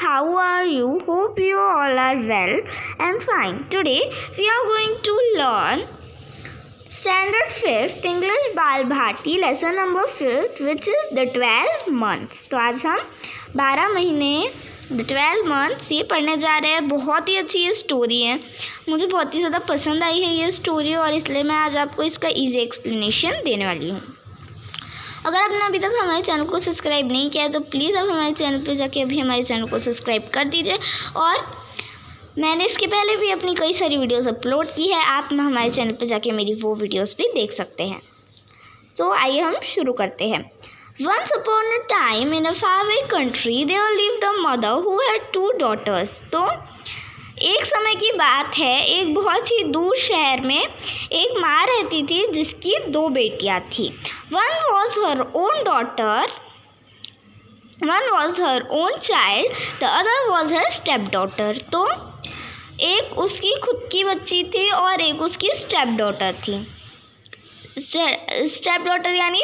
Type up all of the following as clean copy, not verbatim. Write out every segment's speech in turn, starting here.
how are you? Hope you all are well and fine. Today we are going to learn Standard 5th English बाल Bharti lesson number 5th which is the 12 months. तो आज हम 12 महीने the 12 months ये पढ़ने जा रहे हैं. बहुत ही अच्छी ये स्टोरी है, मुझे बहुत ही ज़्यादा पसंद आई है ये स्टोरी और इसलिए मैं आज आपको इसका ईजी एक्सप्लेनेशन देने वाली हूँ. अगर आपने अभी तक हमारे चैनल को सब्सक्राइब नहीं किया है तो प्लीज़ आप हमारे चैनल पर जाके अभी हमारे चैनल को सब्सक्राइब कर दीजिए. और मैंने इसके पहले भी अपनी कई सारी वीडियोस अपलोड की है, आप हमारे चैनल पर जाके मेरी वो वीडियोस भी देख सकते हैं. तो आइए हम शुरू करते हैं. Once upon a time in a faraway country there lived a mother who had 2 daughters. तो एक समय की बात है, एक बहुत ही दूर शहर में एक माँ रहती थी जिसकी 2 बेटियाँ थी. One was her own daughter, one was her own child, the other was her stepdaughter. तो एक उसकी खुद की बच्ची थी और एक उसकी स्टेप डॉटर थी. स्टेप डॉटर यानी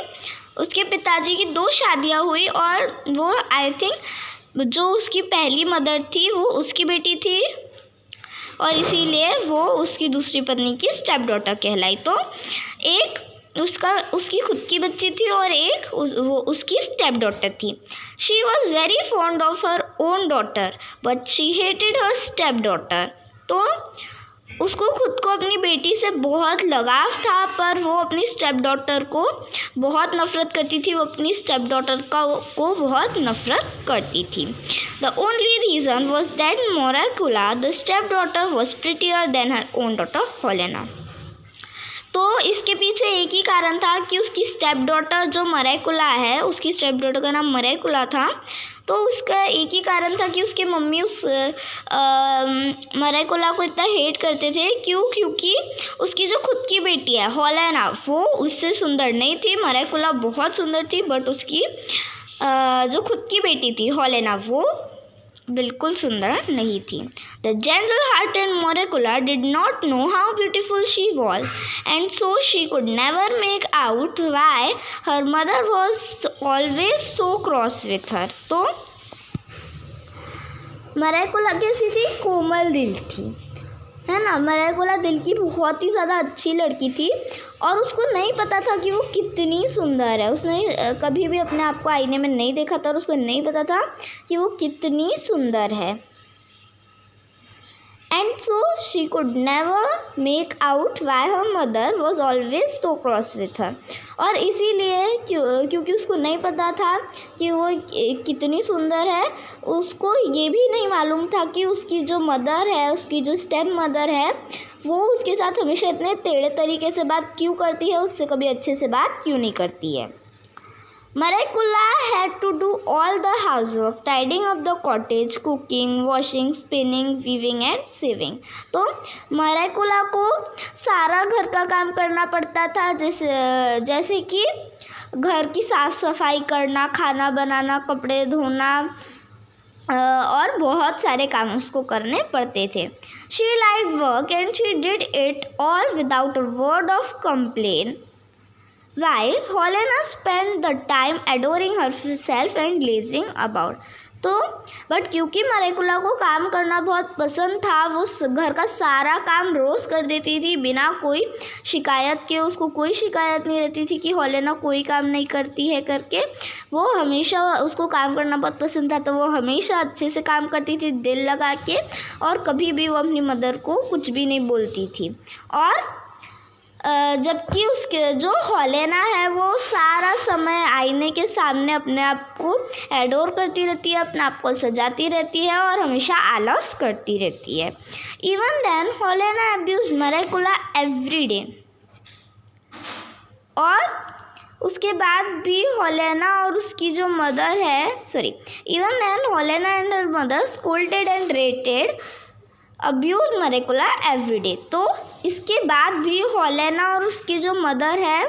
उसके पिताजी की 2 शादियां हुई और वो आई थिंक जो उसकी पहली मदर थी वो उसकी बेटी थी और इसीलिए वो उसकी दूसरी पत्नी की स्टेप डॉटर कहलाई. तो एक उसकी खुद की बच्ची थी और एक वो उसकी स्टेप डॉटर थी. She was very fond of her own daughter but she hated her step daughter. तो उसको खुद को अपनी बेटी से बहुत लगाव था पर वो अपनी स्टेप डॉटर को बहुत नफ़रत करती थी. वो अपनी स्टेप डॉटर को बहुत नफ़रत करती थी. The only reason was that Morakula the step daughter was prettier than her own daughter Helena. तो इसके पीछे एक ही कारण था कि उसकी स्टेप डॉटर जो मरेकुला है, उसकी स्टेप डॉटर का नाम मरेकुला था. तो उसका एक ही कारण था कि उसके मम्मी उस मरेकुला को इतना हेट करते थे. क्योंकि उसकी जो खुद की बेटी है हेलेना वो उससे सुंदर नहीं थी. मरेकुला बहुत सुंदर थी बट उसकी जो खुद की बेटी थी हेलेना वो बिल्कुल सुंदर नहीं थी. The gentle hearted Morekula did not know how beautiful she was and so she could never make out why her mother was always so cross with her. तो मरेकुला कैसी थी? कोमल दिल थी, है ना. मरेकुला दिल की बहुत ही ज़्यादा अच्छी लड़की थी और उसको नहीं पता था कि वो कितनी सुंदर है. उसने कभी भी अपने आप को आईने में नहीं देखा था और उसको नहीं पता था कि वो कितनी सुंदर है. And so she could never make out why her mother was always so cross with हर. और इसीलिए क्योंकि उसको नहीं पता था कि वो कितनी सुंदर है, उसको ये भी नहीं मालूम था कि उसकी जो मदर है, उसकी जो स्टेप मदर है वो उसके साथ हमेशा इतने टेढ़े तरीके से बात क्यों करती है, उससे कभी अच्छे से बात क्यों नहीं करती है. Maricula had to do all the housework, tidying up the cottage, cooking, washing, spinning, weaving and sewing. तो Maricula को सारा घर का काम करना पड़ता था, जैसे कि घर की साफ सफाई करना, खाना बनाना, कपड़े धोना और बहुत सारे काम उसको करने पड़ते थे. She liked work and she did it all without a word of complaint. While Helena spent the time adoring herself and lazing about. तो बट क्योंकि मरेकुला को काम करना बहुत पसंद था, वो घर का सारा काम रोज़ कर देती थी बिना कोई शिकायत के. उसको कोई शिकायत नहीं रहती थी कि हेलेना कोई काम नहीं करती है करके. वो हमेशा, उसको काम करना बहुत पसंद था तो वो हमेशा अच्छे से काम करती थी दिल लगा के और कभी भी वो अपनी मदर को कुछ भी नहीं बोलती थी. और जबकि उसके जो हेलेना है वो सारा समय आईने के सामने अपने आप को एडोर करती रहती है, अपने आप को सजाती रहती है और हमेशा आलस करती रहती है. Even then Helena abuse Marekula every day. और उसके बाद भी हेलेना और उसकी जो मदर है even then Helena and her mother scolded and rated abuse Marekula every day. तो इसके बाद भी हेलेना और उसकी जो मदर है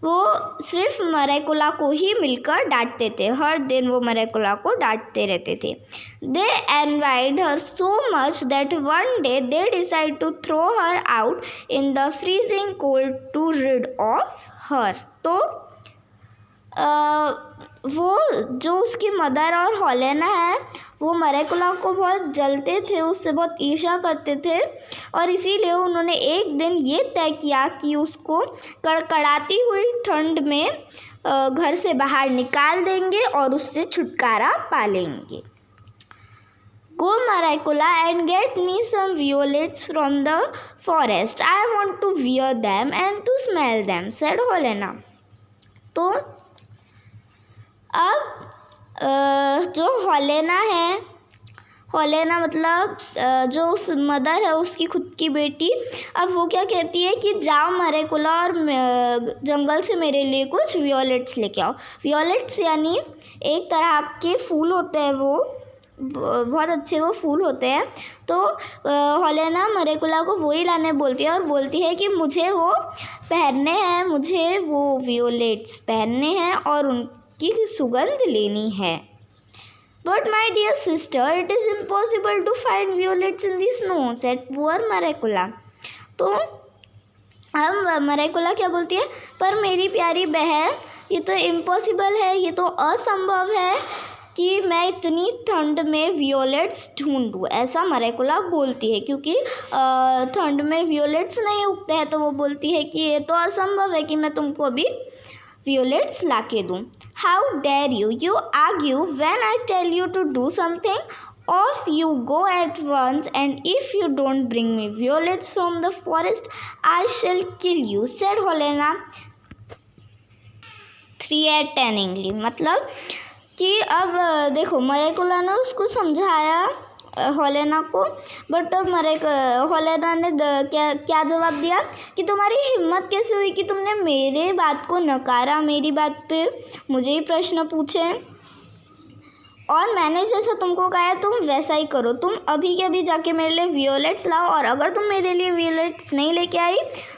वो सिर्फ मरेकुला को ही मिलकर डांटते थे. हर दिन वो मरेकुला को डांटते रहते थे. They envied her so much that one day they decide to throw her out in the freezing cold to rid of her. तो वो जो उसकी मदर और हेलेना है वो मरेकुला को बहुत जलते थे, उससे बहुत ईर्ष्या करते थे और इसीलिए उन्होंने एक दिन ये तय किया कि उसको कड़कड़ाती हुई ठंड में घर से बाहर निकाल देंगे और उससे छुटकारा पा लेंगे। Go Maricula and get me some violets from the forest. I want to wear them and to smell them, said Helena. तो अब जो हेलेना है, हेलेना मतलब जो उस मदर है उसकी खुद की बेटी, अब वो क्या कहती है कि जाओ मरेकुला और जंगल से मेरे लिए कुछ वियोलेट्स लेके आओ। वियोलेट्स यानी एक तरह के फूल होते हैं, वो बहुत अच्छे वो फूल होते हैं। तो हेलेना मरेकुला को वही लाने बोलती है और बोलती है कि मुझे वो पहनने हैं, मुझे वो वियोलेट्स पहनने हैं और उनकी सुगंध लेनी है। But my dear sister, it is impossible to find violets in the snow, said poor Maricula. तो अब मरेकुला क्या बोलती है, पर मेरी प्यारी बहन ये तो इम्पॉसिबल है, ये तो असंभव है कि मैं इतनी ठंड में वियोलेट्स ढूंढूं, ऐसा मरेकुला बोलती है। क्योंकि ठंड में वियोलेट्स नहीं उगते हैं, तो वो बोलती है कि ये तो असंभव है कि मैं तुमको अभी वियोलेट्स ला के दूँ। How dare you argue when I tell you to do something, off you go at once and if you don't bring me violets from the forest I shall kill you, said Helena threateningly. मतलब कि अब देखो मरेकुला ने उसको समझाया Helena को, but Helena ने क्या जवाब दिया कि तुम्हारी हिम्मत कैसे हुई कि तुमने मेरे बात को नकारा, मेरी बात पे मुझे ही प्रश्न पूछे और मैंने जैसा तुमको कहा है तुम वैसा ही करो। तुम अभी के अभी जाके मेरे लिए वियोलेट्स लाओ और अगर तुम मेरे लिए वियोलेट्स नहीं लेके आई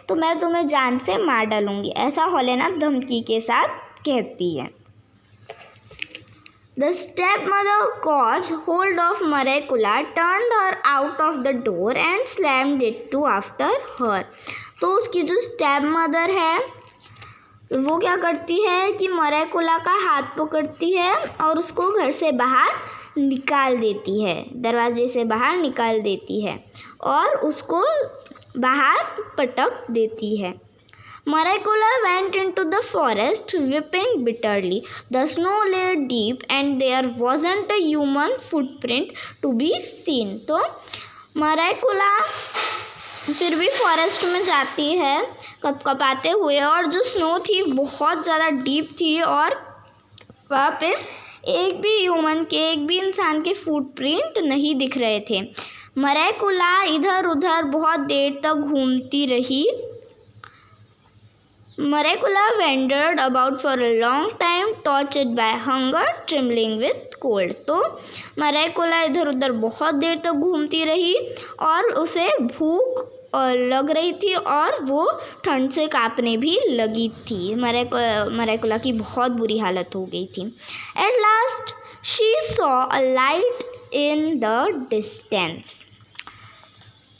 तो मैं तुम्हें जान से मार डालूंगी, ऐसा हेलेना धमकी के साथ कहती है। The stepmother caught hold of Maricula, turned her out of the door and slammed it to after her. तो उसकी जो स्टेप मदर है वो क्या करती है कि मरेकुला का हाथ पकड़ती है और उसको घर से बाहर निकाल देती है, दरवाजे से बाहर निकाल देती है और उसको बाहर पटक देती है। Maricula went into the forest, weeping bitterly. The snow lay deep and there wasn't a human footprint to be seen. तो Maricula फिर भी फॉरेस्ट में जाती है कपकपाते हुए और जो स्नो थी बहुत ज़्यादा डीप थी और वहाँ पे एक भी ह्यूमन के, एक भी इंसान के फुटप्रिंट नहीं दिख रहे थे। मरेकुला इधर उधर बहुत देर तक घूमती रही। Maricula wandered about for a long time, tortured by hunger, trembling with cold. तो मरेकुला इधर उधर बहुत देर तक घूमती रही और उसे भूख लग रही थी और वो ठंड से कांपने भी लगी थी। मरेकुला की बहुत बुरी हालत हो गई थी। At last she saw a light in the distance.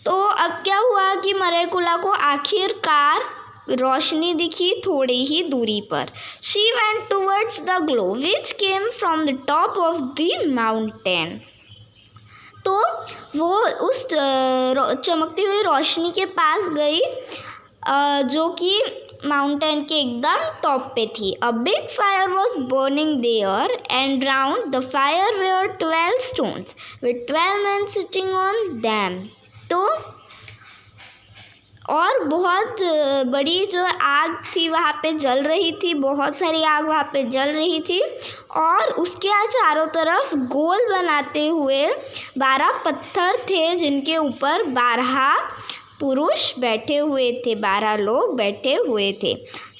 तो अब क्या हुआ कि मरेकुला को आखिरकार रोशनी दिखी थोड़ी ही दूरी पर। She went towards the glow which came from the top of the mountain. तो वो उस चमकती हुई रोशनी के पास गई जो कि माउंटेन के एकदम टॉप पे थी। A big fire was burning there and round the fire were 12 stones with 12 men sitting on them. तो और बहुत बड़ी जो आग थी वहाँ पे जल रही थी, बहुत सारी आग वहाँ पे जल रही थी और उसके चारों तरफ गोल बनाते हुए 12 पत्थर थे जिनके ऊपर 12 पुरुष बैठे हुए थे, 12 लोग बैठे हुए थे।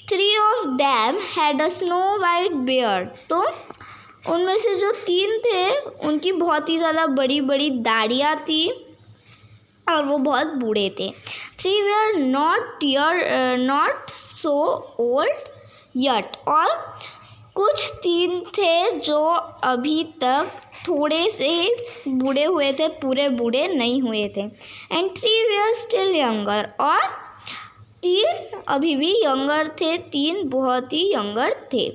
3 of them had a snow white beard. तो उनमें से जो 3 थे उनकी बहुत ही ज़्यादा बड़ी बड़ी दाढ़ियाँ थी और वो बहुत बूढ़े थे। 3 were not so old yet. और कुछ 3 थे जो अभी तक थोड़े से बूढ़े हुए थे, पूरे बूढ़े नहीं हुए थे। And 3 were still younger. और 3 अभी भी यंगर थे, 3 बहुत ही यंगर थे।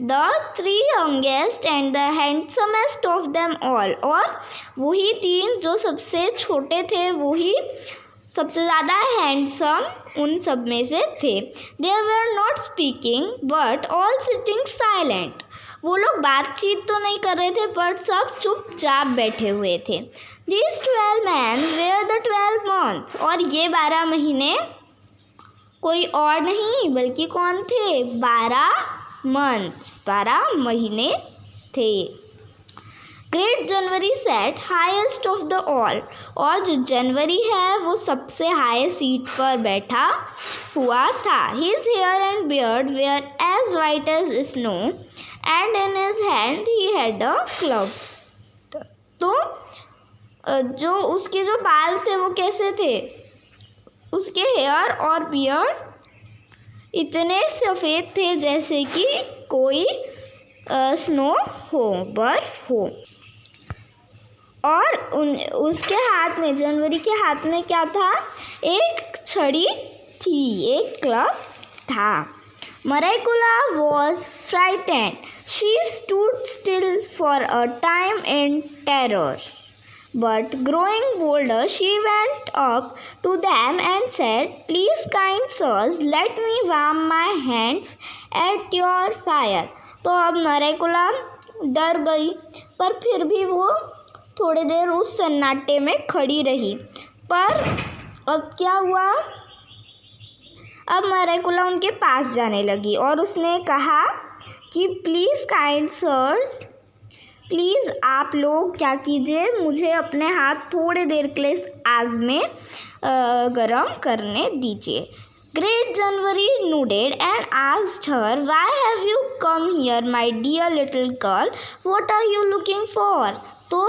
The 3 youngest and the handsomest of them all, और वही 3 जो सबसे छोटे थे वही सबसे ज़्यादा हैंडसम उन सब में से थे. They were not speaking but all sitting silent. वो लोग बातचीत तो नहीं कर रहे थे पर सब चुपचाप बैठे हुए थे. These 12 men were the 12 months. और ये 12 महीने कोई और नहीं बल्कि कौन थे? 12 months, 12 महीने थे. Great January set highest of the all. और जो जनवरी है वो सबसे हाई सीट पर बैठा हुआ था. His hair and beard were as white as snow and in his hand he had a club. तो जो उसके जो बाल थे वो कैसे थे? उसके हेयर और बियर्ड इतने सफ़ेद थे जैसे कि कोई स्नो हो, बर्फ हो. और उसके हाथ में, जनवरी के हाथ में क्या था? एक छड़ी थी, एक क्लब था. Marekula was frightened. She stood still for a time in terror. But growing bolder, she went up to them and said, "Please, kind sirs, let me warm my hands at your fire." तो अब मरेकुला डर गई पर फिर भी वो थोड़ी देर उस सन्नाटे में खड़ी रही. पर अब क्या हुआ? अब मरेकुला उनके पास जाने लगी और उसने कहा कि प्लीज़ काइंड सर्स, प्लीज़ आप लोग क्या कीजिए, मुझे अपने हाथ थोड़े देर के लिए इस आग में गरम करने दीजिए. Great January nodded and asked her, "Why have you come here, my dear little girl? What are you looking for?" तो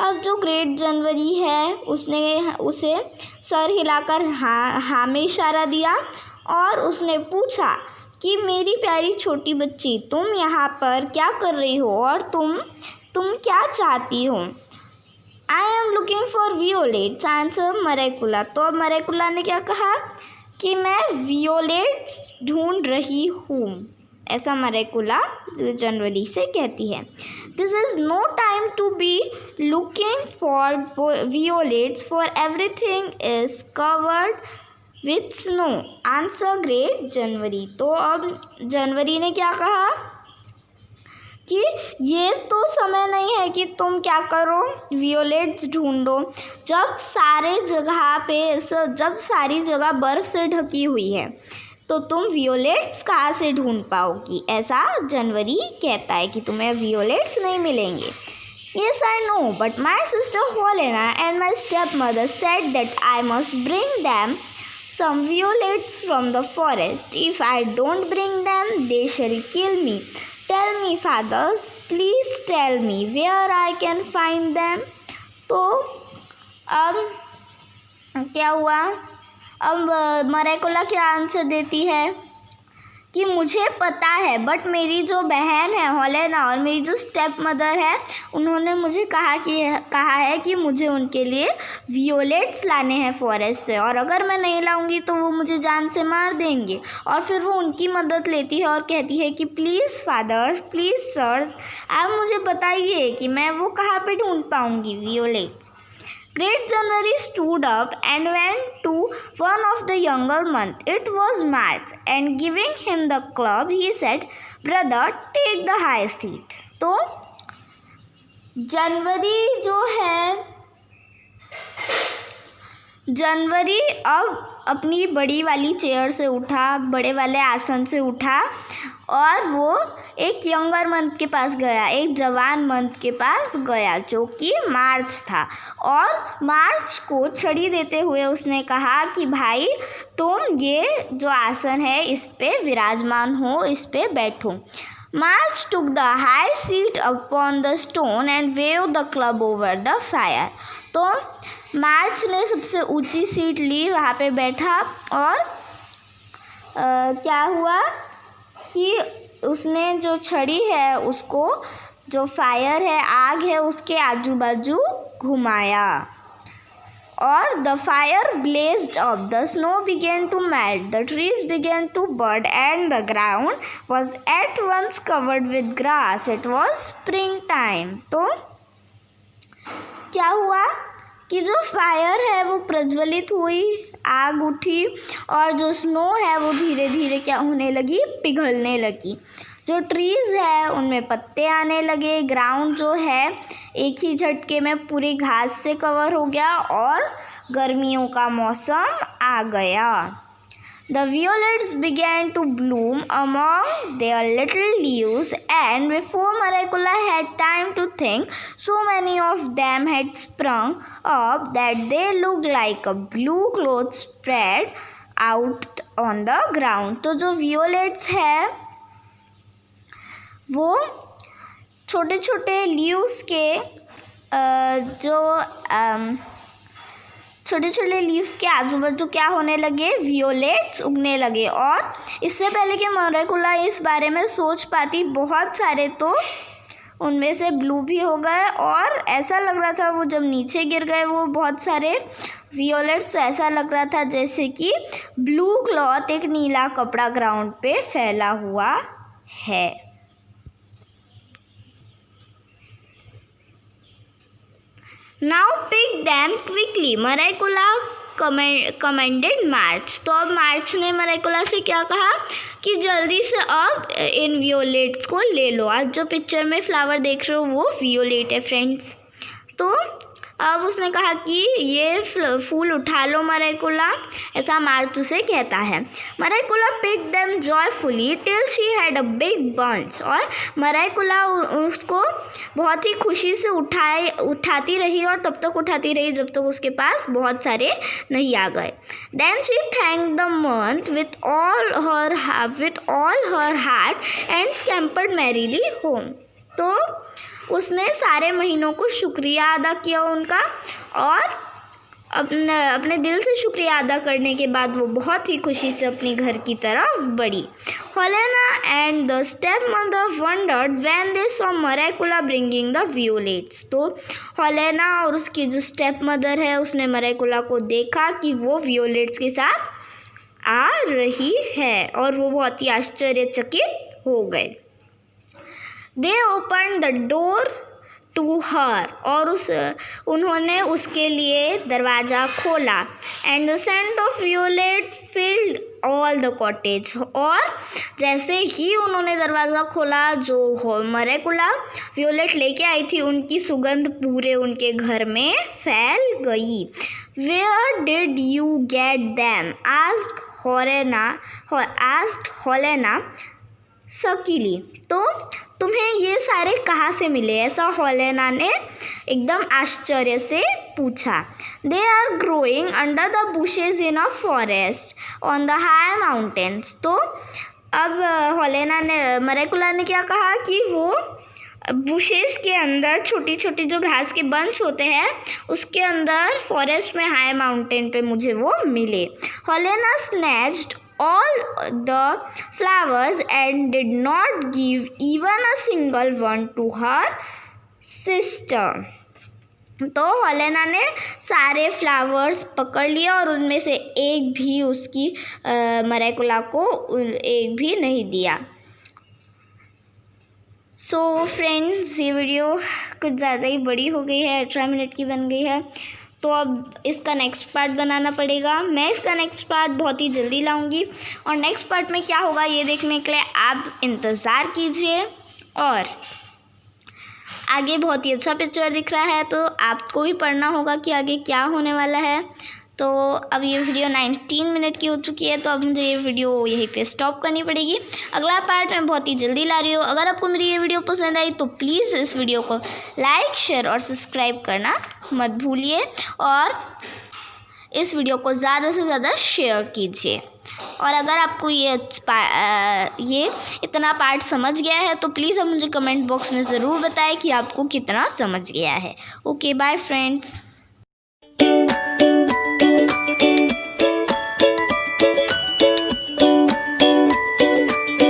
अब जो ग्रेट जनवरी है उसने उसे सर हिलाकर हाँ में इशारा दिया और उसने पूछा कि मेरी प्यारी छोटी बच्ची, तुम यहाँ पर क्या कर रही हो और तुम क्या चाहती हो? I am looking for violets, answer Marekula. तो अब मरेकुला ने क्या कहा कि मैं वियोलेट्स ढूंढ रही हूँ. ऐसा मरेकुला जनवरी से कहती है. This is no time to be looking for violets, for everything is covered with snow, answer great January. तो अब जनवरी ने क्या कहा कि ये तो समय नहीं है कि तुम क्या करो, वियोलेट्स ढूंढो. जब सारी जगह बर्फ़ से ढकी हुई है तो तुम वियोलेट्स कहाँ से ढूंढ पाओगी? ऐसा जनवरी कहता है कि तुम्हें वियोलेट्स नहीं मिलेंगे. Yes, I know, but my sister Helena and my stepmother said that I must bring them some violets from the forest. If I don't bring them, they shall kill me. Tell me, fathers, please tell me where I can find them. तो अब क्या हुआ? अब मरेकुला क्या answer देती है कि मुझे पता है, बट मेरी जो बहन है हेलेना और मेरी जो स्टेप मदर है उन्होंने मुझे कहा है कि मुझे उनके लिए वियोलेट्स लाने हैं फॉरेस्ट से, और अगर मैं नहीं लाऊंगी तो वो मुझे जान से मार देंगे. और फिर वो उनकी मदद लेती है और कहती है कि प्लीज़ फादर्स, प्लीज़ सर्स, आप मुझे बताइए कि मैं वो कहाँ पे ढूंढ पाऊँगी वियोलेट्स. Great January stood up and went to one of the younger months. It was March, and giving him the club, he said, "Brother, take the high seat." तो जनवरी अब अपनी बड़ी वाली चेयर से उठा, बड़े वाले आसन से उठा और वो एक यंगर मंथ के पास गया, एक जवान मंथ के पास गया जो कि मार्च था. और मार्च को छड़ी देते हुए उसने कहा कि भाई तुम ये जो आसन है इस पे विराजमान हो, इस पे बैठो. मार्च took the high seat upon the stone and waved the club over the fire. तो मार्च ने सबसे ऊंची सीट ली, वहाँ पे बैठा और क्या हुआ कि उसने जो छड़ी है उसको, जो फायर है, आग है, उसके आजू बाजू घुमाया और the fire blazed up, the snow began to melt, the trees began to bud, and the ground was at once covered with grass. It was spring time. तो क्या हुआ कि जो फायर है वो प्रज्वलित हुई, आग उठी, और जो स्नो है वो धीरे धीरे क्या होने लगी, पिघलने लगी। जो ट्रीज़ है उनमें पत्ते आने लगे, ग्राउंड जो है एक ही झटके में पूरी घास से कवर हो गया और गर्मियों का मौसम आ गया। The violets began to bloom among their little leaves, and before Maricula had time to think, so many of them had sprung up that they looked like a blue cloth spread out on the ground. तो जो violets है वो छोटे छोटे leaves के छोटे छोटे leaves के आजू बाजू क्या होने लगे, वियोलेट्स उगने लगे। और इससे पहले कि मरिकुला इस बारे में सोच पाती, बहुत सारे तो उनमें से ब्लू भी हो गए, और ऐसा लग रहा था वो जब नीचे गिर गए वो बहुत सारे वियोलेट्स, तो ऐसा लग रहा था जैसे कि ब्लू क्लॉथ, एक नीला कपड़ा ग्राउंड पे फैला हुआ है। Now pick them quickly, Marikula commanded March. तो अब मार्च ने मरिकुला से क्या कहा कि जल्दी से अब इन वियोलेट्स को ले लो। आज जो पिक्चर में फ्लावर देख रहे हो वो वियोलेट है फ्रेंड्स। तो अब उसने कहा कि ये फूल उठा लो मरिकुला, ऐसा मार्च उसे कहता है। Marikula pick them joyfully till she had a big bunch, और मरिकुला उसको बहुत ही खुशी से उठाती रही, और तब तक उठाती रही जब तक उसके पास बहुत सारे नहीं आ गए। Then she thank the month with all her heart and scampered merrily home. तो उसने सारे महीनों को शुक्रिया अदा किया उनका, और अपने दिल से शुक्रिया अदा करने के बाद वो बहुत ही खुशी से अपने घर की तरफ बढ़ी। Helena and the step mother wondered when they saw Marikula bringing the violets. तो हेलेना और उसकी जो स्टेप मदर है उसने मरिकुला को देखा कि वो वियोलेट्स के साथ आ रही है, और वो बहुत ही आश्चर्यचकित हो गए। They opened the door to her, और उन्होंने उसके लिए दरवाज़ा खोला। And the scent of violet filled all the cottage, और जैसे ही उन्होंने दरवाज़ा खोला, जो मरिकुला वियोलेट लेके आई थी उनकी सुगंध पूरे उनके घर में फैल गई। Where did you get them? asked Helena shakily. तो तुम्हें ये सारे कहाँ से मिले, ऐसा हेलेना ने एकदम आश्चर्य से पूछा। They are growing under the bushes in a forest on the high mountains. तो अब मरिकुला ने क्या कहा कि वो बुशेस के अंदर, छोटी छोटी जो घास के बंच होते हैं उसके अंदर फॉरेस्ट में हाई माउंटेन पे मुझे वो मिले। Helena snatched all the flowers and did not give even a single one to her sister. तो हेलेना ने सारे फ्लावर्स पकड़ लिया और उनमें से एक भी उसकी मरिकुला को एक भी नहीं दिया। सो फ्रेंड्स, ये वीडियो कुछ ज़्यादा ही बड़ी हो गई है, 18 मिनट की बन गई है, तो अब इसका नेक्स्ट पार्ट बनाना पड़ेगा। मैं इसका नेक्स्ट पार्ट बहुत ही जल्दी लाऊंगी, और नेक्स्ट पार्ट में क्या होगा ये देखने के लिए आप इंतज़ार कीजिए। और आगे बहुत ही अच्छा पिक्चर दिख रहा है, तो आपको भी पढ़ना होगा कि आगे क्या होने वाला है। तो अब ये वीडियो 19 मिनट की हो चुकी है, तो अब मुझे ये वीडियो यहीं पे स्टॉप करनी पड़ेगी। अगला पार्ट मैं बहुत ही जल्दी ला रही हूँ। अगर आपको मेरी ये वीडियो पसंद आई तो प्लीज़ इस वीडियो को लाइक, शेयर और सब्सक्राइब करना मत भूलिए, और इस वीडियो को ज़्यादा से ज़्यादा शेयर कीजिए। और अगर आपको ये इतना पार्ट समझ गया है तो प्लीज़ आप मुझे कमेंट बॉक्स में ज़रूर बताएं कि आपको कितना समझ गया है। Okay, bye friends.